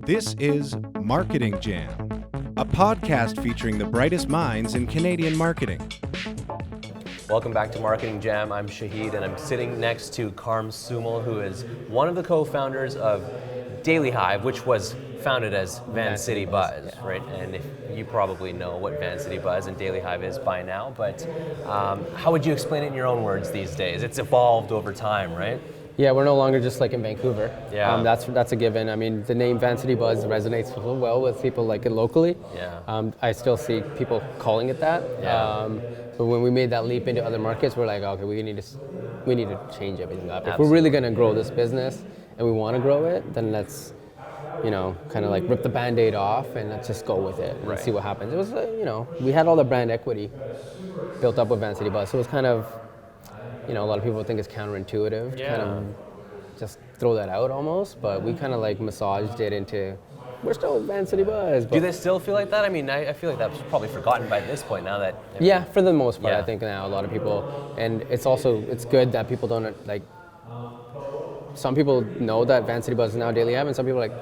This is Marketing Jam, a podcast featuring the brightest minds in Canadian marketing. Welcome back to Marketing Jam. I'm Shaheed, and I'm sitting next to Karm Sumal, who is one of the co-founders of Daily Hive, which was founded as Van City Buzz, yeah. Right? And if you probably know what Van City Buzz and Daily Hive is by now, but how would you explain it in your own words these days? It's evolved over time, right? Yeah, we're no longer just like in Vancouver. Yeah. That's a given. I mean, the name Van City Buzz resonates well with people like it locally. Yeah. I still see people calling it that. Yeah. But when we made that leap into other markets, we're like, okay, we need to change everything up. Absolutely. If we're really going to grow this business and we want to grow it, then let's, kind of like rip the Band-Aid off and let's just go with it and see what happens. It was, we had all the brand equity built up with Van City Buzz, so it was kind of, a lot of people think it's counterintuitive to kind of just throw that out almost, but we kind of like massaged it into, we're still Van City Buzz. Do they still feel like that? I mean, I feel like that's probably forgotten by this point now that... Yeah, for the most part, I think now a lot of people, and it's good that people don't, like, some people know that Van City Buzz is now Daily Hive, and some people are like,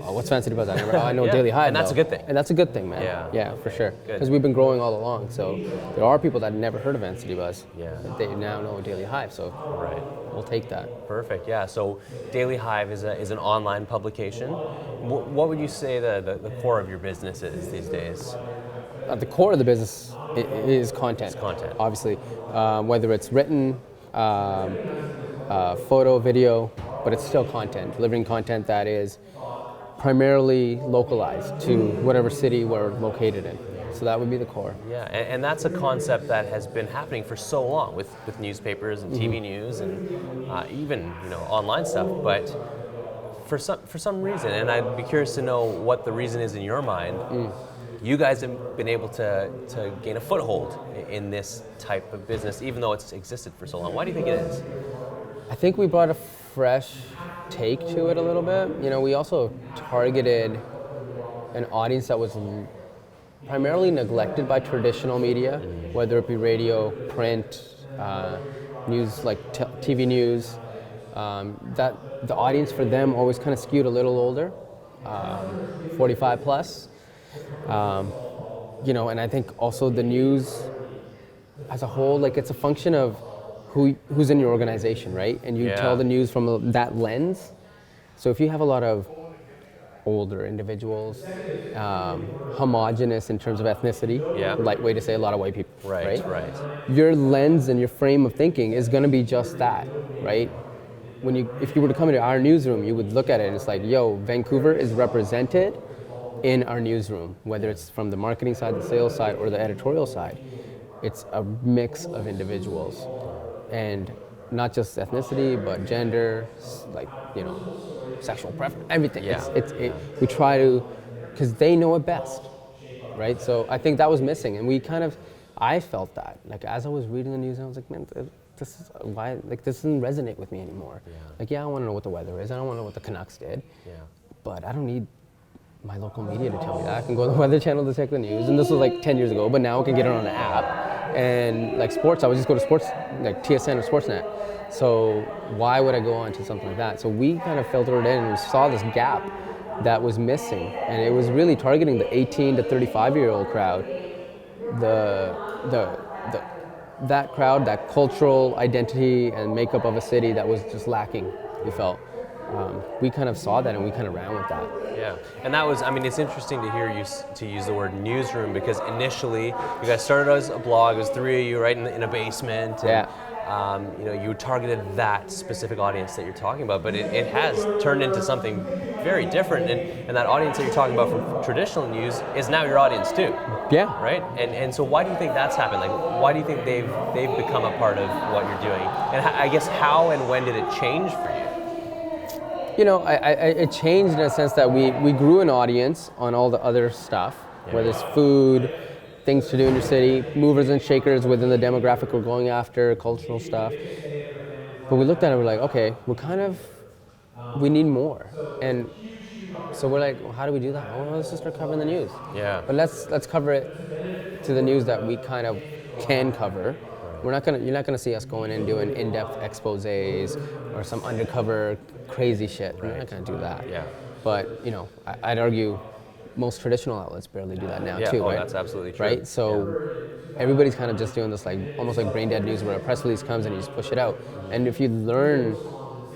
oh, what's Van City Buzz? I know Daily Hive. And that's a good thing. And that's a good thing, man. Yeah, for sure. Because we've been growing all along. So there are people that never heard of Van City Buzz. Yeah. They now know Daily Hive. So we'll take that. Perfect. Yeah. So Daily Hive is an online publication. What would you say the core of your business is these days? At the core of the business is content. It's content. Obviously, whether it's written, photo, video, but it's still content. Delivering content that is primarily localized to whatever city we're located in. So that would be the core. Yeah, and that's a concept that has been happening for so long with newspapers and TV news and even online stuff. But for some reason, and I'd be curious to know what the reason is in your mind, you guys have been able to gain a foothold in this type of business, even though it's existed for so long. Why do you think it is? I think we brought a fresh take to it a little bit. We also targeted an audience that was primarily neglected by traditional media, whether it be radio, print, news like TV news. That the audience for them always kind of skewed a little older, 45 plus. And I think also the news as a whole, like it's a function of who's in your organization, right? And you tell the news from that lens. So if you have a lot of older individuals, homogenous in terms of ethnicity, light way to say a lot of white people, right? Your lens and your frame of thinking is going to be just that, right? If you were to come into our newsroom, you would look at it and it's like, yo, Vancouver is represented in our newsroom, whether it's from the marketing side, the sales side, or the editorial side. It's a mix of individuals. And not just ethnicity, but gender, like, sexual preference, everything. We try to, because they know it best, right? So I think that was missing, and I felt that. Like, as I was reading the news, I was like, man, this doesn't resonate with me anymore. Like, I want to know what the weather is, I don't want to know what the Canucks did, but I don't need my local media to tell me that. I can go to the Weather Channel to check the news, and this was like 10 years ago, but now I can get it on an app. And like sports, I would just go to sports, like TSN or Sportsnet. So why would I go on to something like that? So we kind of filtered it in and we saw this gap that was missing. And it was really targeting the 18 to 35-year-old crowd. That crowd, that cultural identity and makeup of a city that was just lacking, we felt. We kind of saw that and we kind of ran with that. Yeah, and that was, it's interesting to hear you to use the word newsroom, because initially you guys started as a blog, it was three of you right in a basement. And, you targeted that specific audience that you're talking about, but it has turned into something very different, and that audience that you're talking about from traditional news is now your audience too. Yeah. Right? And so why do you think that's happened? Like, why do you think they've become a part of what you're doing? And I guess how and when did it change for you? It changed in a sense that we grew an audience on all the other stuff, whether it's food, things to do in your city, movers and shakers within the demographic we're going after, cultural stuff. But we looked at it and we're like, okay, we need more. And so we're like, well, how do we do that? Well, let's just start covering the news. Yeah. But let's cover it to the news that we kind of can cover. You're not gonna see us going and doing in-depth exposés or some undercover crazy shit. We're not gonna do that. Yeah. But I'd argue most traditional outlets barely do that now too, right? That's absolutely true. Right? So everybody's kind of just doing this like almost like brain dead news where a press release comes and you just push it out. And if you learn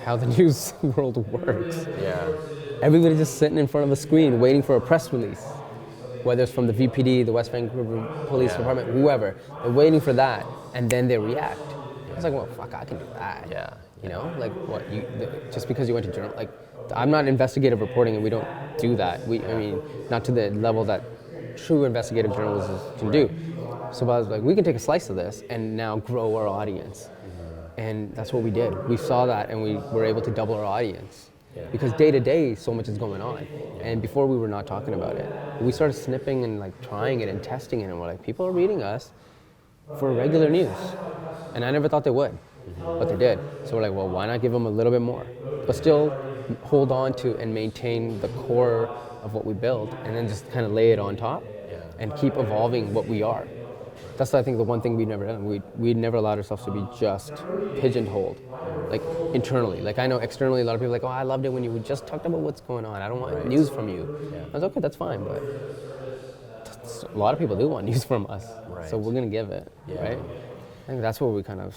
how the news world works, everybody's just sitting in front of a screen waiting for a press release. Whether it's from the VPD, the West Vancouver Police Department, whoever, they're waiting for that, and then they react. It's like, well, fuck, I can do that. Like what? Just because you went to journal, like, I'm not investigative reporting, and we don't do that. I mean, not to the level that true investigative journalism can do. So I was like, we can take a slice of this and now grow our audience, and that's what we did. We saw that, and we were able to double our audience. Because day to day, so much is going on. And before we were not talking about it. We started snipping and like trying it and testing it, and we're like, people are reading us for regular news. And I never thought they would, but they did. So we're like, well, why not give them a little bit more? But still hold on to and maintain the core of what we build, and then just kind of lay it on top and keep evolving what we are. That's, I think, the one thing we've never done. We never allowed ourselves to be just pigeonholed, like internally. Like I know externally, a lot of people are like, oh, I loved it when you just talked about what's going on. I don't want news from you. I was okay, that's fine, but a lot of people do want news from us, so we're gonna give it, right? I think that's where we kind of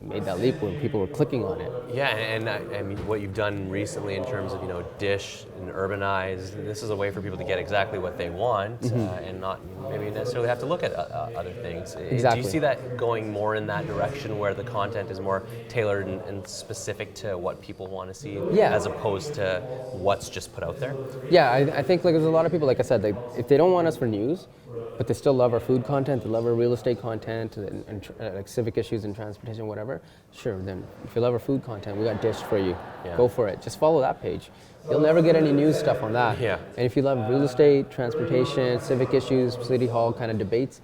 made that leap when people were clicking on it. Yeah, and I mean, what you've done recently in terms of Dish and Urbanized, this is a way for people to get exactly what they want and not maybe necessarily have to look at other things. Exactly. Do you see that going more in that direction where the content is more tailored and specific to what people want to see, as opposed to what's just put out there? Yeah, I think like there's a lot of people, like I said, if they don't want us for news, but they still love our food content, they love our real estate content, and like civic issues and transportation, whatever, sure, then if you love our food content, we got Dish for you. Go for it. Just follow that page. You'll never get any news stuff on that. And if you love real estate, transportation, civic issues, city hall kind of debates,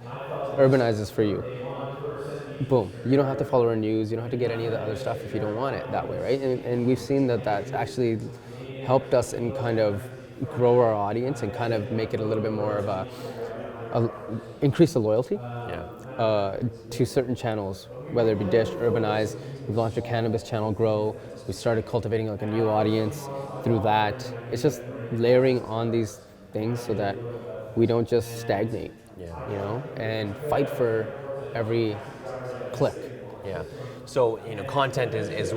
Urbanized is for you. Boom. You don't have to follow our news. You don't have to get any of the other stuff if you don't want it that way, right? And we've seen that that's actually helped us in kind of grow our audience and kind of make it a little bit more of increase the loyalty to certain channels, whether it be Dish, Urbanized. We've launched a cannabis channel, Grow. We started cultivating like a new audience through that. It's just layering on these things so that we don't just stagnate, and fight for every click. So content is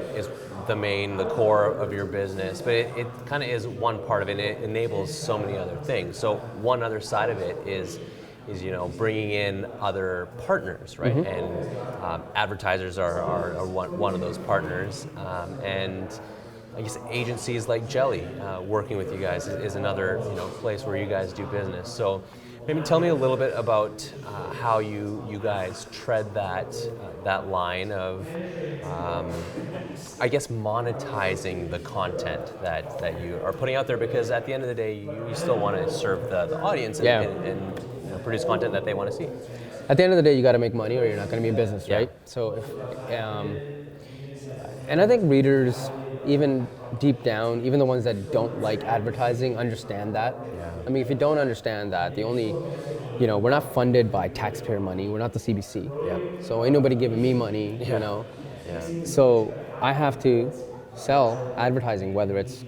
the core of your business, but it kind of is one part of it. It enables so many other things. So one other side of it is bringing in other partners, right? And advertisers are one of those partners, and I guess agencies like Jelly working with you guys is another place where you guys do business. So maybe tell me a little bit about how you guys tread that line of I guess monetizing the content that you are putting out there, because at the end of the day you still want to serve the audience and produce content that they want to see. At the end of the day, you got to make money or you're not going to be in business, right? So and I think readers, even deep down, even the ones that don't like advertising, understand that. I mean, if you don't understand that, we're not funded by taxpayer money. We're not the CBC. So ain't nobody giving me money, So I have to sell advertising, whether it's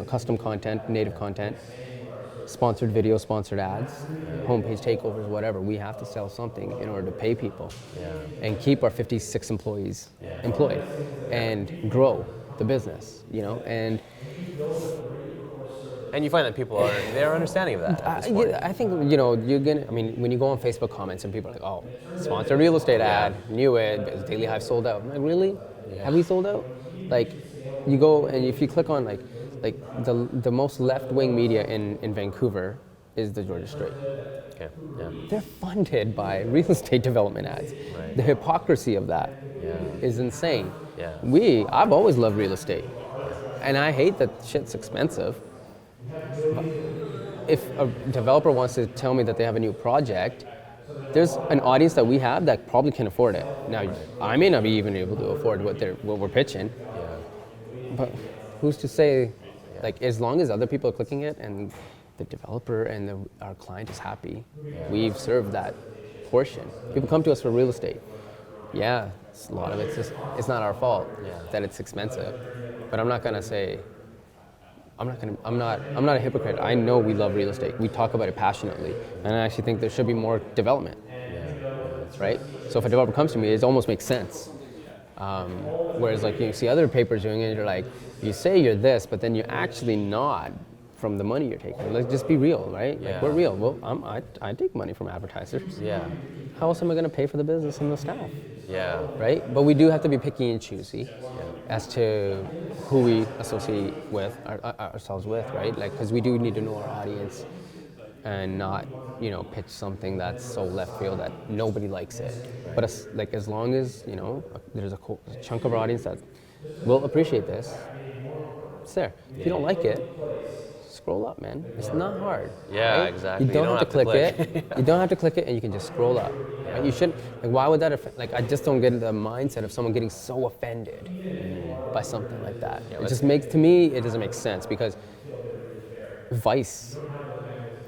custom content, native content, sponsored video, sponsored ads, homepage takeovers, whatever. We have to sell something in order to pay people and keep our 56 employees employed and grow the business, and you find that people they're understanding of that at this point. I think when you go on Facebook comments and people are like, oh, sponsored real estate ad, knew it, Daily Hive sold out. I'm like, really? Have we sold out? Like, you go and if you click on like the most left-wing media in Vancouver is the Georgia Straight. They're funded by real estate development ads. The hypocrisy of that is insane. I've always loved real estate, and I hate that shit's expensive. But if a developer wants to tell me that they have a new project, there's an audience that we have that probably can afford it. Now, I may not be even able to afford what we're pitching, but who's to say? Like, as long as other people are clicking it and the developer and our client is happy, we've served that portion. People come to us for real estate. A lot of it's not our fault that it's expensive. But I'm not gonna say I'm not a hypocrite. I know we love real estate. We talk about it passionately, and I actually think there should be more development. That's Right? So if a developer comes to me, it almost makes sense. Whereas like you see other papers doing it, you're like, you say you're this, but then you're actually not from the money you're taking. Let's just be real, right? Yeah. Like we're real. Well, I take money from advertisers. Yeah. How else am I going to pay for the business and the staff? Yeah. Right? But we do have to be picky and choosy as to who we associate with ourselves with, right? Like, because we do need to know our audience and not, pitch something that's so left field that nobody likes it. Right. But as long as, there's a chunk of our audience that will appreciate this, it's there. If you don't like it, scroll up, man. It's not hard. Yeah, right? exactly. You don't have to click it. You don't have to click it, and you can just scroll up. Right? You shouldn't. Like, why would that affect? Like, I just don't get the mindset of someone getting so offended by something like that. It just makes, to me, it doesn't make sense because Vice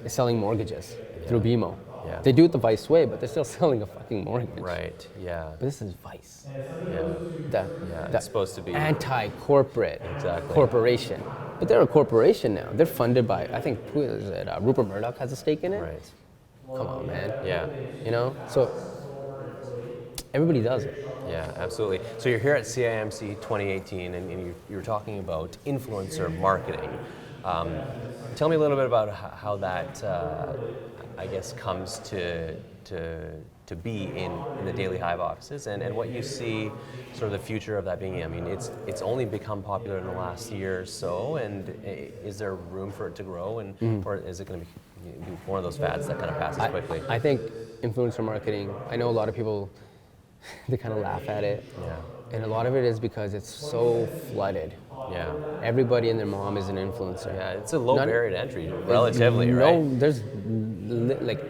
is selling mortgages through BMO. Yeah. They do it the Vice way, but they're still selling a fucking mortgage. Right. Yeah. But this is Vice. Yeah. It's supposed to be anti-corporate corporation. But they're a corporation now. They're funded by, I think, who is it? Rupert Murdoch has a stake in it. Right. Come on, man. Yeah. So everybody does it. Yeah, absolutely. So you're here at CIMC 2018, and you're talking about influencer marketing. Tell me a little bit about how that, I guess, comes to be in the Daily Hive offices, and what you see sort of the future of that being. I mean, it's only become popular in the last year or so, and is there room for it to grow, or is it going to be one of those fads that kind of passes quickly? I think influencer marketing, I know a lot of people, they kind of laugh at it. Yeah. And a lot of it is because it's so flooded. Yeah. Everybody and their mom is an influencer. Yeah, it's a low barrier to entry, relatively, right? No, there's like,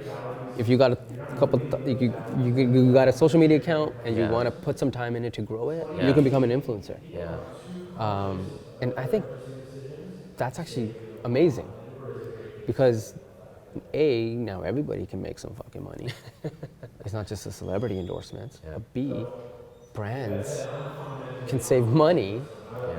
if you got a couple, you got a social media account and you want to put some time in it to grow it, you can become an influencer. Yeah. And I think that's actually amazing because now everybody can make some fucking money. It's not just the celebrity endorsements. Yeah. But B, brands can save money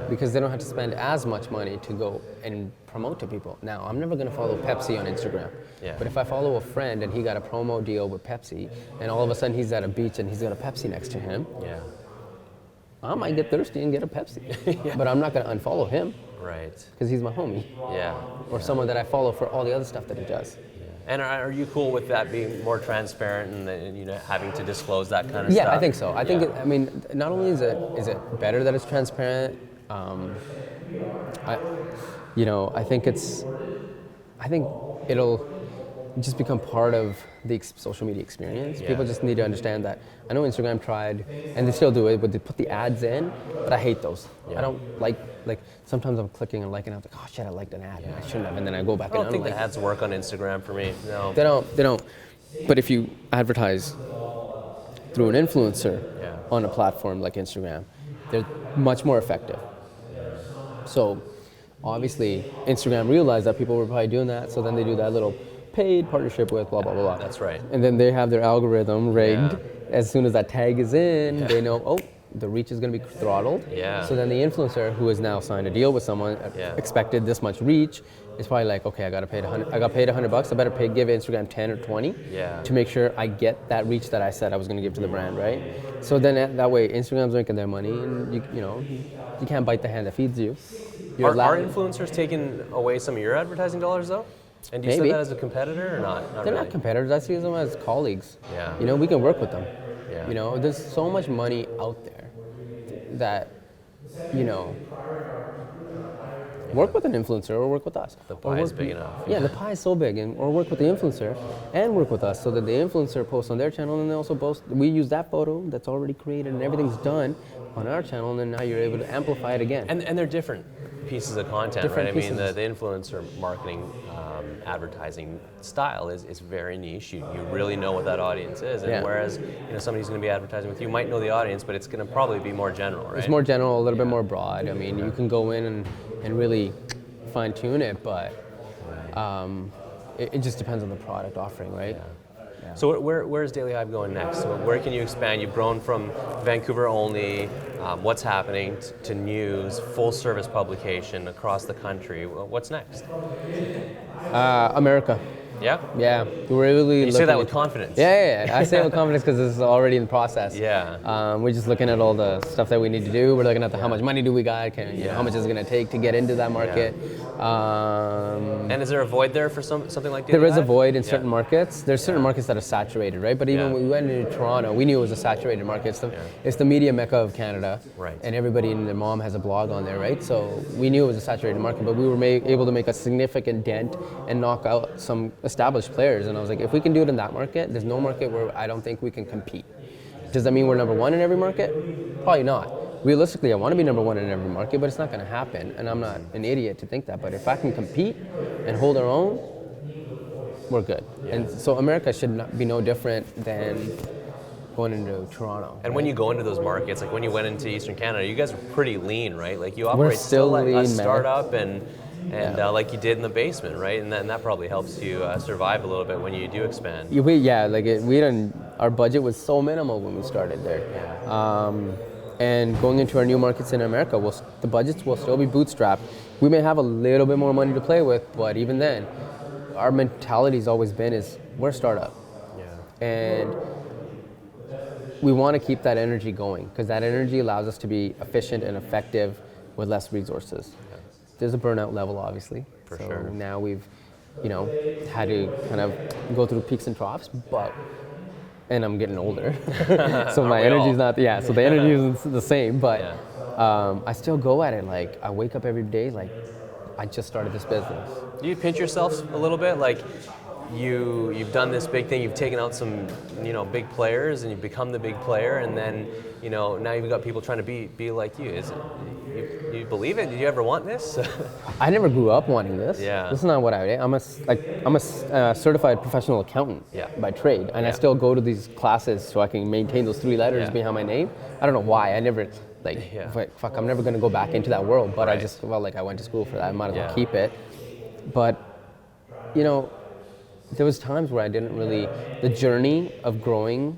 because they don't have to spend as much money to go and promote to people. Now, I'm never gonna follow Pepsi on Instagram. Yeah. But if I follow a friend and he got a promo deal with Pepsi and all of a sudden he's at a beach and he's got a Pepsi next to him, I might get thirsty and get a Pepsi. But I'm not gonna unfollow him. Right. Because he's my homie. Yeah. Or someone that I follow for all the other stuff that he does. And are you cool with that being more transparent and having to disclose that kind of stuff? Yeah, I think so. I think not only is it better that it's transparent. I think it'll just become part of the social media experience. Yeah. People just need to understand that. I know Instagram tried, and they still do it, but they put the ads in, but I hate those. Yeah. I don't like sometimes I'm clicking and liking, and I'm like, oh shit, I liked an ad, and I shouldn't have, and then I go back and I don't think unlike the ads work on Instagram for me, no. They don't. But if you advertise through an influencer on a platform like Instagram, they're much more effective. So obviously Instagram realized that people were probably doing that, so then they do that little paid partnership with blah, blah, blah, blah. That's right. And then they have their algorithm rigged. As soon as that tag is in, they know, the reach is going to be throttled. Yeah. So then the influencer who has now signed a deal with someone, expected this much reach, is probably like, okay, I got paid $100. I better give Instagram 10 or 20 to make sure I get that reach that I said I was going to give to the brand, right? So then that way, Instagram's making their money, and you can't bite the hand that feeds you. Are influencers taking away some of your advertising dollars though? And do you see that as a competitor or not? They're not competitors. I see them as colleagues. Yeah. We can work with them. Yeah. There's so much money out there that, work with an influencer or work with us. The pie is big enough. Yeah, the pie is so big, or work with the influencer and work with us so that the influencer posts on their channel and they also post. We use that photo that's already created and everything's done on our channel, and then now you're able to amplify it again. And they're different pieces of content, Different right? I mean, pieces. the influencer marketing advertising style is very niche. You really know what that audience is, and whereas somebody who's going to be advertising with you might know the audience, but it's going to probably be more general, right? It's more general, a little bit more broad. I mean, you can go in and really fine tune it, but it just depends on the product offering, right? So where is Daily Hive going next? So where can you expand? You've grown from Vancouver only. What's happening to news, full service publication across the country? What's next? America. Yeah? Yeah, we're really. You say that with confidence. Yeah. I say it with confidence because it's already in the process. Yeah. We're just looking at all the stuff that we need to do. We're looking at how much money do we got, how much is it going to take to get into that market. And is there a void there for something like Daily There is a Hive? void in certain markets. There's certain markets that are saturated, right? But even when we went into Toronto, we knew it was a saturated market. It's the media mecca of Canada. Right. And everybody and their mom has a blog on there, right? So we knew it was a saturated market, but we were able to make a significant dent and knock out some established players. And I was like, if we can do it in that market, there's no market where I don't think we can compete. Does that mean we're number one in every market? Probably not. Realistically, I want to be number one in every market, but it's not going to happen. And I'm not an idiot to think that. But if I can compete and hold our own, we're good. Yeah. And so America should not be no different than going into Toronto. And when you go into those markets, like when you went into Eastern Canada, you guys are pretty lean, right? Like you operate still like a startup and like you did in the basement, right? And that probably helps you survive a little bit when you do expand. Our budget was so minimal when we started there. Yeah. And going into our new markets in America, the budgets will still be bootstrapped. We may have a little bit more money to play with, but even then, our mentality's always been is we're a startup. Yeah. And we want to keep that energy going because that energy allows us to be efficient and effective with less resources. Yeah. There's a burnout level, obviously. For sure. Now we've, had to kind of go through peaks and troughs, and I'm getting older, so my energy's not. Yeah, so the energy isn't the same, but I still go at it like I wake up every day like I just started this business. Do you pinch yourself a little bit, like you've done this big thing, you've taken out some big players, and you've become the big player, and then now you've got people trying to be like you. Is it, you believe it? Did you ever want this? I never grew up wanting this. Yeah. This is not what I'm a certified professional accountant by trade, and I still go to these classes so I can maintain those 3 letters behind my name. I don't know why. I never fuck. I'm never going to go back into that world. But I just felt like I went to school for that. I might as well keep it. But there was times where I didn't really. The journey of growing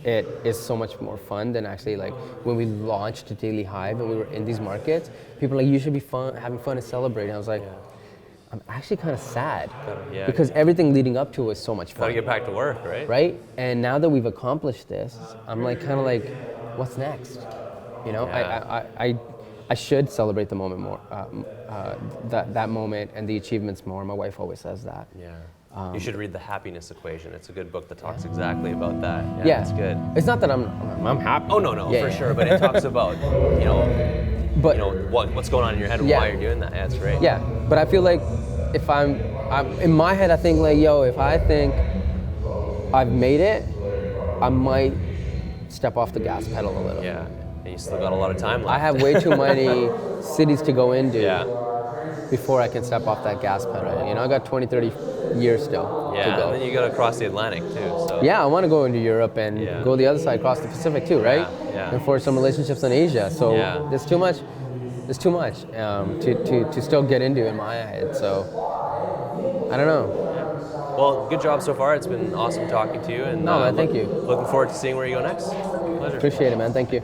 it is so much more fun than actually like when we launched Daily Hive and we were in these markets. People were like, you should be having fun and celebrating. I was like, I'm actually kind of sad because everything leading up to it was so much fun. Gotta get back to work, right? Right? And now that we've accomplished this, I'm like kind of like, what's next? I should celebrate the moment more, that moment and the achievements more. My wife always says that. Yeah. You should read The Happiness Equation. It's a good book that talks exactly about that. Yeah, it's good. It's not that I'm happy. Oh no, for sure. But it talks about what's going on in your head and why you're doing that. Yeah, that's great. Yeah, but I feel like if I'm in my head, I think like, if I think I've made it, I might step off the gas pedal a little. Yeah, and you still got a lot of time left. I have way too many cities to go into. Before I can step off that gas pedal. I got 20, 30 years still to go. And then you got to cross the Atlantic too. So. Yeah, I want to go into Europe and go the other side, across the Pacific too, right? Yeah. And forge some relationships in Asia. So there's too much to still get into in my head. So I don't know. Yeah. Well, good job so far. It's been awesome talking to you. And man, thank you. Looking forward to seeing where you go next. Pleasure. Appreciate it, man. Thank you.